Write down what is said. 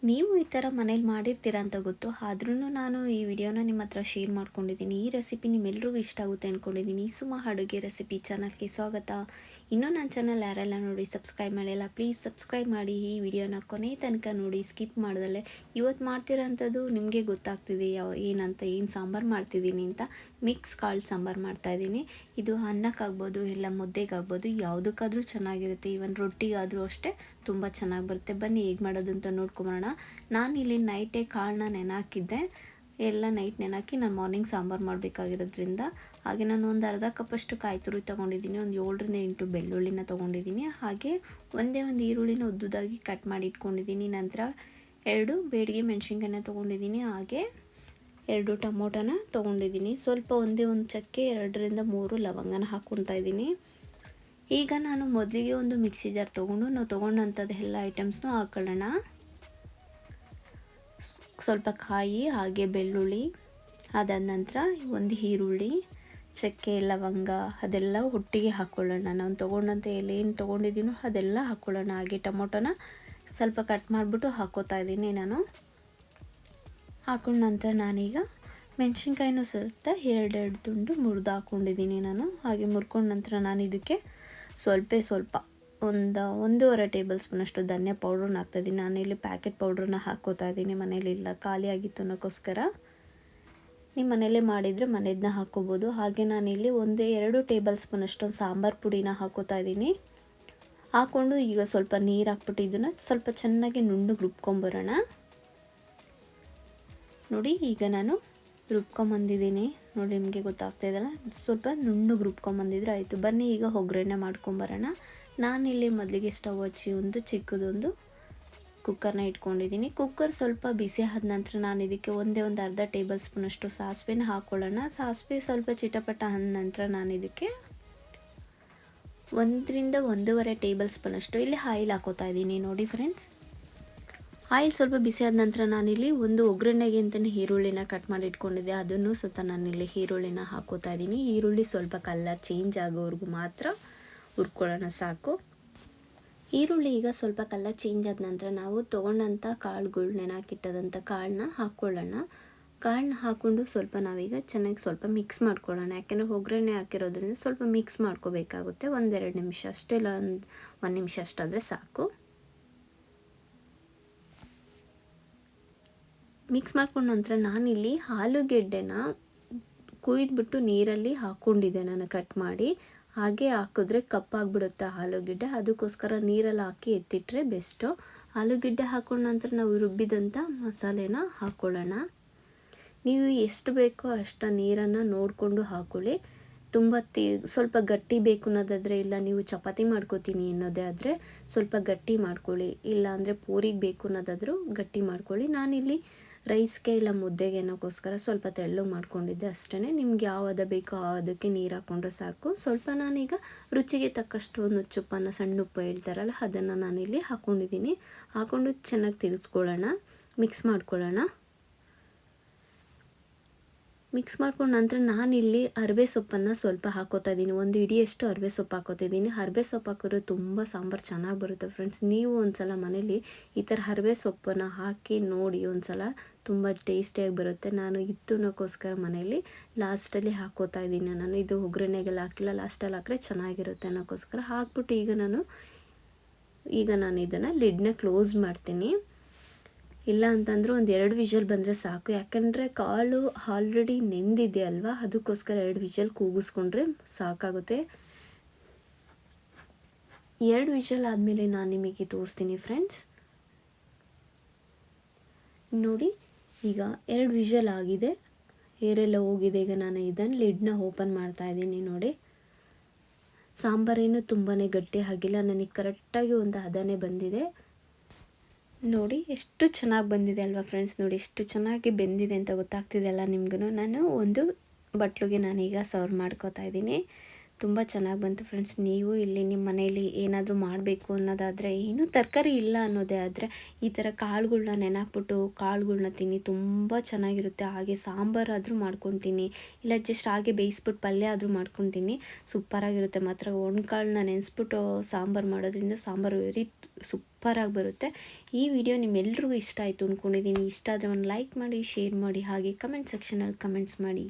ನೀವು ಈ ಥರ ಮನೇಲಿ ಮಾಡಿರ್ತೀರ ಅಂತ ಗೊತ್ತು. ಆದ್ರೂ ನಾನು ಈ ವಿಡಿಯೋನ ನಿಮ್ಮ ಹತ್ರ ಶೇರ್ ಮಾಡ್ಕೊಂಡಿದ್ದೀನಿ. ಈ ರೆಸಿಪಿ ನಿಮ್ಮೆಲ್ರಿಗೂ ಇಷ್ಟ ಆಗುತ್ತೆ ಅಂದ್ಕೊಂಡಿದ್ದೀನಿ. ಸುಮಾ ಅಡುಗೆ ರೆಸಿಪಿ ಚಾನಲ್ಗೆ ಸ್ವಾಗತ. ಇನ್ನೂ ನನ್ನ ಚಾನಲ್ ಯಾರೆಲ್ಲ ನೋಡಿ ಸಬ್ಸ್ಕ್ರೈಬ್ ಮಾಡಿಲ್ಲ, ಪ್ಲೀಸ್ ಸಬ್ಸ್ಕ್ರೈಬ್ ಮಾಡಿ. ಈ ವಿಡಿಯೋನ ಕೊನೆ ತನಕ ನೋಡಿ, ಸ್ಕಿಪ್ ಮಾಡ್ದಲೆ. ಇವತ್ತು ಮಾಡ್ತಿರೋಂಥದ್ದು ನಿಮಗೆ ಗೊತ್ತಾಗ್ತಿದೆ ಏನು ಸಾಂಬಾರು ಮಾಡ್ತಿದ್ದೀನಿ ಅಂತ. ಮಿಕ್ಸ್ ಕಾಳು ಸಾಂಬಾರು ಮಾಡ್ತಾಯಿದ್ದೀನಿ. ಇದು ಅನ್ನಕ್ಕಾಗ್ಬೋದು, ಇಲ್ಲ ಮುದ್ದೆಗಾಗ್ಬೋದು, ಯಾವುದಕ್ಕಾದ್ರೂ ಚೆನ್ನಾಗಿರುತ್ತೆ. ಈವನ್ ರೊಟ್ಟಿಗಾದರೂ ಅಷ್ಟೇ ತುಂಬ ಚೆನ್ನಾಗಿ ಬರುತ್ತೆ. ಬನ್ನಿ ಹೇಗೆ ಮಾಡೋದು ಅಂತ ನೋಡ್ಕೊಂಬರೋಣ. ನಾನಿಲ್ಲಿ ನೈಟೇ ಕಾಳನ್ನ ನೆನೆಹಾಕಿದ್ದೆ. ಎಲ್ಲ ನೈಟ್ ನೆನೆಹಾಕಿ ನಾನು ಮಾರ್ನಿಂಗ್ ಸಾಂಬಾರು ಮಾಡಬೇಕಾಗಿರೋದ್ರಿಂದ. ಹಾಗೆ ನಾನು ಒಂದು ಅರ್ಧ ಕಪ್ಪಷ್ಟು ಕಾಯಿ ತುರಿ ತೊಗೊಂಡಿದ್ದೀನಿ. ಒಂದು 7ರಿಂದ 8 ಬೆಳ್ಳುಳ್ಳಿನ ತೊಗೊಂಡಿದ್ದೀನಿ. ಹಾಗೆ ಒಂದೇ ಒಂದು ಈರುಳ್ಳಿನ ಉದ್ದುದಾಗಿ ಕಟ್ ಮಾಡಿ ಇಟ್ಕೊಂಡಿದ್ದೀನಿ. ನಂತರ 2 ಬೇಡಿಗೆ ಮೆಣಸಿನ್ಕಾಯಿನ ತೊಗೊಂಡಿದ್ದೀನಿ. ಹಾಗೆ 2 ಟೊಮೊಟೊನ ತೊಗೊಂಡಿದ್ದೀನಿ. ಸ್ವಲ್ಪ ಒಂದೇ ಒಂದು ಚಕ್ಕೆ, 2ರಿಂದ 3 ಲವಂಗನ ಹಾಕ್ಕೊತಾ ಇದ್ದೀನಿ. ಈಗ ನಾನು ಮೊದಲಿಗೆ ಒಂದು ಮಿಕ್ಸಿ ಜಾರ್ ತೊಗೊಂಡು ನಾವು ತೊಗೊಂಡಂಥದ್ದು ಎಲ್ಲ ಐಟಮ್ಸ್ನೂ ಹಾಕೊಳ್ಳೋಣ. ಸ್ವಲ್ಪ ಕಾಯಿ, ಹಾಗೆ ಬೆಳ್ಳುಳ್ಳಿ, ಅದಾದ ನಂತರ ಒಂದು ಈರುಳ್ಳಿ, ಚಕ್ಕೆ, ಲವಂಗ ಅದೆಲ್ಲ ಒಟ್ಟಿಗೆ ಹಾಕ್ಕೊಳ್ಳೋಣ. ನಾನು ತೊಗೊಂಡಂಥ ಏನು ತೊಗೊಂಡಿದ್ದೀನೋ ಅದೆಲ್ಲ ಹಾಕ್ಕೊಳ್ಳೋಣ. ಹಾಗೆ ಟೊಮೊಟೊನ ಸ್ವಲ್ಪ ಕಟ್ ಮಾಡಿಬಿಟ್ಟು ಹಾಕ್ಕೋತಾ ಇದ್ದೀನಿ ನಾನು. ಹಾಕೊಂಡ ನಂತರ ನಾನೀಗ ಮೆಣಸಿನ್ಕಾಯಿನೂ ಸಹಿತ 2 ತುಂಡು ಮುರಿದು ಹಾಕ್ಕೊಂಡಿದ್ದೀನಿ ನಾನು. ಹಾಗೆ ಮುರ್ಕೊಂಡ ನಂತರ ನಾನು ಇದಕ್ಕೆ ಸ್ವಲ್ಪ ಒಂದು 1.5 ಟೇಬಲ್ ಸ್ಪೂನಷ್ಟು ಧನಿಯಾ ಪೌಡ್ರನ್ನ ಹಾಕ್ತಾಯಿದ್ದೀನಿ. ನಾನಿಲ್ಲಿ ಪ್ಯಾಕೆಟ್ ಪೌಡ್ರನ್ನ ಹಾಕ್ಕೋತಾ ಇದ್ದೀನಿ. ಮನೇಲಿಲ್ಲ, ಖಾಲಿ ಆಗಿತ್ತು ಅನ್ನೋಕ್ಕೋಸ್ಕರ. ನಿಮ್ಮ ಮನೇಲೇ ಮಾಡಿದರೆ ಮನೆಯದನ್ನ ಹಾಕ್ಕೋಬೋದು. ಹಾಗೆ ನಾನಿಲ್ಲಿ 1-2 ಟೇಬಲ್ ಸ್ಪೂನಷ್ಟು ಸಾಂಬಾರು ಪುಡಿನ ಹಾಕ್ಕೋತಾ ಇದ್ದೀನಿ. ಹಾಕ್ಕೊಂಡು ಈಗ ಸ್ವಲ್ಪ ನೀರು ಹಾಕ್ಬಿಟ್ಟು ಇದನ್ನು ಸ್ವಲ್ಪ ಚೆನ್ನಾಗಿ ನುಣ್ಣಗೆ ರುಬ್ಕೊಂಬರೋಣ. ನೋಡಿ, ಈಗ ನಾನು ರುಬ್ಕೊಂಬಂದಿದ್ದೀನಿ. ನೋಡಿ, ನಿಮಗೆ ಗೊತ್ತಾಗ್ತಾ ಇದೆಯಲ್ಲ, ಸ್ವಲ್ಪ ನುಣ್ಣಗೆ ರುಬ್ಕೊಂಬಂದಿದ್ರೆ ಆಯಿತು. ಬನ್ನಿ ಈಗ ಒಗ್ಗರಣೆ ಮಾಡ್ಕೊಂಬರೋಣ. ನಾನಿಲ್ಲಿ ಮೊದಲಿಗೆ ಸ್ಟವ್ ಹಚ್ಚಿ ಒಂದು ಚಿಕ್ಕದೊಂದು ಕುಕ್ಕರ್ನ ಇಟ್ಕೊಂಡಿದ್ದೀನಿ. ಕುಕ್ಕರ್ ಸ್ವಲ್ಪ ಬಿಸಿ ಆದ ನಂತರ ನಾನು ಇದಕ್ಕೆ ಒಂದು ಅರ್ಧ ಟೇಬಲ್ ಸ್ಪೂನಷ್ಟು ಸಾಸಿವೆನ ಹಾಕ್ಕೊಳ್ಳೋಣ. ಸಾಸಿವೆ ಸ್ವಲ್ಪ ಚಿಟಪಟ ಆದ ನಂತರ ನಾನು ಇದಕ್ಕೆ 1ರಿಂದ 1.5 ಟೇಬಲ್ ಸ್ಪೂನಷ್ಟು ಇಲ್ಲಿ ಆಯಿಲ್ ಹಾಕೋತಾ ಇದ್ದೀನಿ. ನೋಡಿ ಫ್ರೆಂಡ್ಸ್, ಆಯಿಲ್ ಸ್ವಲ್ಪ ಬಿಸಿ ಆದ ನಂತರ ನಾನಿಲ್ಲಿ ಒಂದು ಒಗ್ಗರಣೆಗೆ ಅಂತಲೇ ಈರುಳ್ಳಿನ ಕಟ್ ಮಾಡಿ ಇಟ್ಕೊಂಡಿದ್ದೆ. ಅದನ್ನು ಸಹ ನಾನಿಲ್ಲಿ ಈರುಳ್ಳಿನ ಹಾಕೋತಾ ಇದ್ದೀನಿ. ಈರುಳ್ಳಿ ಸ್ವಲ್ಪ ಕಲರ್ ಚೇಂಜ್ ಆಗೋವರೆಗೂ ಮಾತ್ರ ಹುರ್ಕೊಳ್ಳೋಣ, ಸಾಕು. ಈರುಳ್ಳಿ ಈಗ ಸ್ವಲ್ಪ ಕಲರ್ ಚೇಂಜ್ ಆದ ನಂತರ ನಾವು ತೊಗೊಂಡಂಥ ಕಾಳುಗಳು, ನೆನೆಹಾಕಿಟ್ಟದಂಥ ಕಾಳನ್ನ ಹಾಕ್ಕೊಳ್ಳೋಣ. ಕಾಳನ್ನ ಹಾಕ್ಕೊಂಡು ಸ್ವಲ್ಪ ನಾವೀಗ ಚೆನ್ನಾಗಿ ಸ್ವಲ್ಪ ಮಿಕ್ಸ್ ಮಾಡ್ಕೊಳ್ಳೋಣ. ಯಾಕೆಂದರೆ ಒಗ್ಗರಣೆ ಹಾಕಿರೋದ್ರಿಂದ ಸ್ವಲ್ಪ ಮಿಕ್ಸ್ ಮಾಡ್ಕೋಬೇಕಾಗುತ್ತೆ. 1-2 ನಿಮಿಷ ಅಷ್ಟೇ, ಇಲ್ಲ 1 ನಿಮಿಷ ಅಷ್ಟಾದರೆ ಸಾಕು. ಮಿಕ್ಸ್ ಮಾಡ್ಕೊಂಡ ನಂತರ ನಾನಿಲ್ಲಿ ಆಲೂಗೆಡ್ಡೆನ ಕುಯ್ದುಬಿಟ್ಟು ನೀರಲ್ಲಿ ಹಾಕ್ಕೊಂಡಿದ್ದೆ ನಾನು ಕಟ್ ಮಾಡಿ. ಹಾಗೆ ಹಾಕಿದ್ರೆ ಕಪ್ಪಾಗಿಬಿಡುತ್ತೆ ಆಲೂಗೆಡ್ಡೆ. ಅದಕ್ಕೋಸ್ಕರ ನೀರಲ್ಲಿ ಹಾಕಿ ಎತ್ತಿಟ್ರೆ ಬೆಸ್ಟು. ಆಲೂಗೆಡ್ಡೆ ಹಾಕೊಂಡ ನಂತರ ನಾವು ರುಬ್ಬಿದಂಥ ಮಸಾಲೆನ ಹಾಕ್ಕೊಳ್ಳೋಣ. ನೀವು ಎಷ್ಟು ಬೇಕೋ ಅಷ್ಟು ನೀರನ್ನು ನೋಡಿಕೊಂಡು ಹಾಕ್ಕೊಳ್ಳಿ. ತುಂಬ ಸ್ವಲ್ಪ ಗಟ್ಟಿ ಬೇಕು ಅನ್ನೋದಾದರೆ, ಇಲ್ಲ ನೀವು ಚಪಾತಿ ಮಾಡ್ಕೋತೀನಿ ಅನ್ನೋದೇ ಆದರೆ ಸ್ವಲ್ಪ ಗಟ್ಟಿ ಮಾಡ್ಕೊಳ್ಳಿ. ಇಲ್ಲ ಅಂದರೆ ಪೂರಿಗೆ ಬೇಕು ಅನ್ನೋದಾದರೂ ಗಟ್ಟಿ ಮಾಡ್ಕೊಳ್ಳಿ. ನಾನಿಲ್ಲಿ ರೈಸ್ಗೆ ಇಲ್ಲ ಮುದ್ದೆಗೆ ಅನ್ನೋಕ್ಕೋಸ್ಕರ ಸ್ವಲ್ಪ ತೆಳ್ಳಗೆ ಮಾಡ್ಕೊಂಡಿದ್ದೆ ಅಷ್ಟೇ. ನಿಮ್ಗೆ ಯಾವ ಹದ ಬೇಕೋ ಆ ಹದಕ್ಕೆ ನೀರು ಹಾಕ್ಕೊಂಡ್ರೆ ಸಾಕು. ಸ್ವಲ್ಪ ನಾನೀಗ ರುಚಿಗೆ ತಕ್ಕಷ್ಟು ನುಚ್ಚುಪ್ಪನ್ನು, ಸಣ್ಣ ಉಪ್ಪು ಹೇಳ್ತಾರಲ್ಲ, ಅದನ್ನು ನಾನಿಲ್ಲಿ ಹಾಕ್ಕೊಂಡಿದ್ದೀನಿ. ಹಾಕ್ಕೊಂಡು ಚೆನ್ನಾಗಿ ತಿರುಗಿಸ್ಕೊಳ್ಳೋಣ, ಮಿಕ್ಸ್ ಮಾಡ್ಕೊಳ್ಳೋಣ. ಮಿಕ್ಸ್ ಮಾಡ್ಕೊಂಡ ನಂತರ ನಾನಿಲ್ಲಿ ಅರಿವೆ ಸೊಪ್ಪನ್ನು ಸ್ವಲ್ಪ ಹಾಕೋತಾ ಇದ್ದೀನಿ. 1 ಹಿಡಿಯಷ್ಟು ಅರಿವೆ ಸೊಪ್ಪು ಹಾಕೋತಿದ್ದೀನಿ. ಅರಿವೆ ಸೊಪ್ಪು ಹಾಕಿದ್ರೆ ತುಂಬ ಸಾಂಬಾರು ಚೆನ್ನಾಗಿ ಬರುತ್ತೆ ಫ್ರೆಂಡ್ಸ್. ನೀವು ಒಂದು ಸಲ ಮನೇಲಿ ಈ ಥರ ಅರಿವೆ ಸೊಪ್ಪನ್ನು ಹಾಕಿ ನೋಡಿ ಒಂದು ಸಲ, ತುಂಬ ಟೇಸ್ಟಿಯಾಗಿ ಬರುತ್ತೆ. ನಾನು ಇತ್ತು ಅನ್ನೋಕ್ಕೋಸ್ಕರ ಮನೇಲಿ ಲಾಸ್ಟಲ್ಲಿ ಹಾಕೋತಾ ಇದ್ದೀನಿ. ನಾನು ಇದು ಒಗ್ಗರಣೆಗೆಲ್ಲ ಹಾಕಿಲ್ಲ, ಲಾಸ್ಟಲ್ಲಿ ಹಾಕಿದ್ರೆ ಚೆನ್ನಾಗಿರುತ್ತೆ ಅನ್ನೋಕ್ಕೋಸ್ಕರ ಹಾಕ್ಬಿಟ್ಟು ಈಗ ನಾನು ಇದನ್ನು ಲಿಡ್ನ ಕ್ಲೋಸ್ ಮಾಡ್ತೀನಿ. ಇಲ್ಲ ಅಂತಂದರೆ 1-2 ವಿಷಲ್ ಬಂದರೆ ಸಾಕು. ಯಾಕಂದರೆ ಕಾಳು ಆಲ್ರೆಡಿ ನೆಂದಿದೆ ಅಲ್ವಾ, ಅದಕ್ಕೋಸ್ಕರ 2 ವಿಷಲ್ ಕೂಗಿಸ್ಕೊಂಡ್ರೆ ಸಾಕಾಗುತ್ತೆ. 2 ವಿಷಲ್ ಆದಮೇಲೆ ನಾನು ನಿಮಗೆ ತೋರಿಸ್ತೀನಿ ಫ್ರೆಂಡ್ಸ್. ನೋಡಿ, ಈಗ 2 ವಿಷಲ್ ಆಗಿದೆ, ಏರೆಲ್ಲ ಹೋಗಿದೆ. ಈಗ ನಾನು ಇದನ್ನು ಲಿಡ್ನ ಓಪನ್ ಮಾಡ್ತಾ ಇದ್ದೀನಿ. ನೋಡಿ, ಸಾಂಬಾರೇನು ತುಂಬಾ ಗಟ್ಟಿ ಆಗಿಲ್ಲ, ನನಗೆ ಕರೆಕ್ಟಾಗಿ ಒಂದು ಹದನೇ ಬಂದಿದೆ. ನೋಡಿ ಎಷ್ಟು ಚೆನ್ನಾಗಿ ಬಂದಿದೆ ಅಲ್ವಾ ಫ್ರೆಂಡ್ಸ್. ನೋಡಿ ಎಷ್ಟು ಚೆನ್ನಾಗಿ ಬೆಂದಿದೆ ಅಂತ ಗೊತ್ತಾಗ್ತಿದೆ ಅಲ್ಲ ನಿಮಗೂ. ನಾನು ಒಂದು ಬಟ್ಲಿಗೆ ನಾನೀಗ ಸರ್ವ್ ಮಾಡ್ಕೋತಾ ಇದ್ದೀನಿ. ತುಂಬ ಚೆನ್ನಾಗಿ ಬಂತು ಫ್ರೆಂಡ್ಸ್. ನೀವು ಇಲ್ಲಿ ನಿಮ್ಮ ಮನೇಲಿ ಏನಾದರೂ ಮಾಡಬೇಕು ಅನ್ನೋದಾದರೆ, ಏನೂ ತರಕಾರಿ ಇಲ್ಲ ಅನ್ನೋದೇ ಆದರೆ ಈ ಥರ ಕಾಳುಗಳ್ನ ನೆನೆಹಾಕ್ಬಿಟ್ಟು ಕಾಳುಗಳ್ನ ತಿನ್ನಿ, ತುಂಬ ಚೆನ್ನಾಗಿರುತ್ತೆ. ಹಾಗೆ ಸಾಂಬಾರಾದರೂ ಮಾಡ್ಕೊತೀನಿ, ಇಲ್ಲ ಜಸ್ಟ್ ಹಾಗೆ ಬೇಯಿಸ್ಬಿಟ್ಟು ಪಲ್ಯ ಆದರೂ ಮಾಡ್ಕೊತೀನಿ. ಸೂಪರಾಗಿರುತ್ತೆ ಮಾತ್ರ. ಒಣಕಾಳನ್ನ ನೆನೆಸ್ಬಿಟ್ಟು ಸಾಂಬಾರು ಮಾಡೋದ್ರಿಂದ ಸಾಂಬಾರು ವೆರಿ ಸೂಪರಾಗಿ ಬರುತ್ತೆ. ಈ ವಿಡಿಯೋ ನಿಮ್ಮೆಲ್ರಿಗೂ ಇಷ್ಟ ಆಯಿತು ಅಂದ್ಕೊಂಡಿದ್ದೀನಿ. ಇಷ್ಟ ಆದರೆ ಒಂದು ಲೈಕ್ ಮಾಡಿ, ಶೇರ್ ಮಾಡಿ, ಹಾಗೆ ಕಮೆಂಟ್ ಸೆಕ್ಷನಲ್ಲಿ ಕಮೆಂಟ್ಸ್ ಮಾಡಿ.